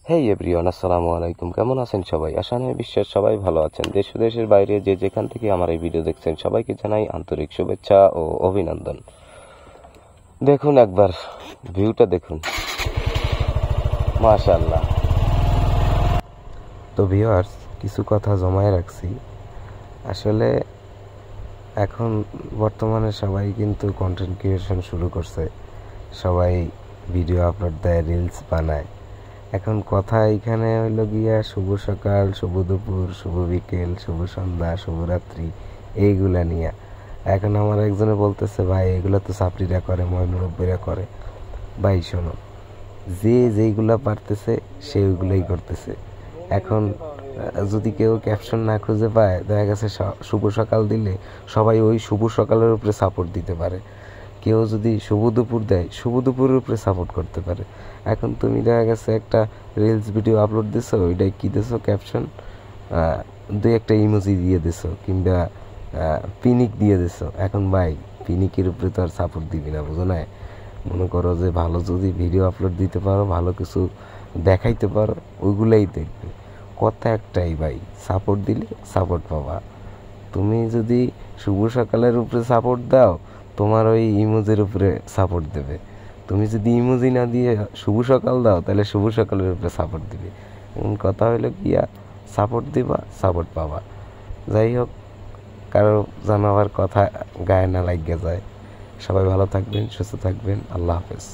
হেই everyone, আসসালামু আলাইকুম। কেমন আছেন সবাই? আশা নিয়ে বিশ্বাস সবাই ভালো আছেন। দেশ ও দেশের বাইরে যে যেখান থেকে আমার এই ভিডিও দেখছেন সবাইকে জানাই আন্তরিক শুভেচ্ছা ও অভিনন্দন। দেখুন একবার ভিউটা দেখুন, মাশাআল্লাহ। তো ভিউয়ার্স, কিছু কথা জমায়ে রাখছি। আসলে এখন বর্তমানে সবাই কিন্তু কন্টেন্ট ক্রিয়েশন শুরু করছে, সবাই ভিডিও আপলোড দেয়, রিলস বানায়। এখন কথা এইখানে হইল গিয়া শুভ সকাল, শুভ দুপুর, শুভ বিকেল, শুভ সন্ধ্যা, শুভরাত্রি, এইগুলা নিয়ে। এখন আমার একজনে বলতেছে, ভাই এগুলো তো ছাত্রীরা করে, ময়মুরব্বীরা করে। ভাই শোনো, যে যেইগুলা পারতেছে সে ওইগুলাই করতেছে। এখন যদি কেউ ক্যাপশন না খুঁজে পায়, দেখা গেছে শুভ সকাল দিলে সবাই ওই শুভ সকালের উপরে সাপোর্ট দিতে পারে। কেউ যদি শুভ দুপুর দেয়, শুভ দুপুরের উপরে সাপোর্ট করতে পারে। এখন তুমি দেখা গেছে একটা রিলস ভিডিও আপলোড দিছো, ওইটাই কী দিছো ক্যাপশন, দুই একটা ইমোজি দিয়ে দিছো, কিংবা পিনিক দিয়ে দিছো। এখন ভাই পিনিকের উপরে তো আর সাপোর্ট দিবি না, বুঝো না? মনে করো যে ভালো যদি ভিডিও আপলোড দিতে পারো, ভালো কিছু দেখাইতে পারো, ওইগুলাই দেখবে। কথা একটাই ভাই, সাপোর্ট দিলে সাপোর্ট পাবা। তুমি যদি শুভ সকালের উপরে সাপোর্ট দাও, তোমার ওই ইমোজির উপরে সাপোর্ট দেবে। তুমি যদি ইমোজি না দিয়ে শুভ সকাল দাও, তাহলে শুভ সকালের উপরে সাপোর্ট দিবে। কথা হইলো গিয়া, সাপোর্ট দিবা, সাপোর্ট পাবা। যাই হোক, কারো জানাবার কথা গায়ে না লাগিয়ে যায়। সবাই ভালো থাকবেন, সুস্থ থাকবেন। আল্লাহ হাফেজ।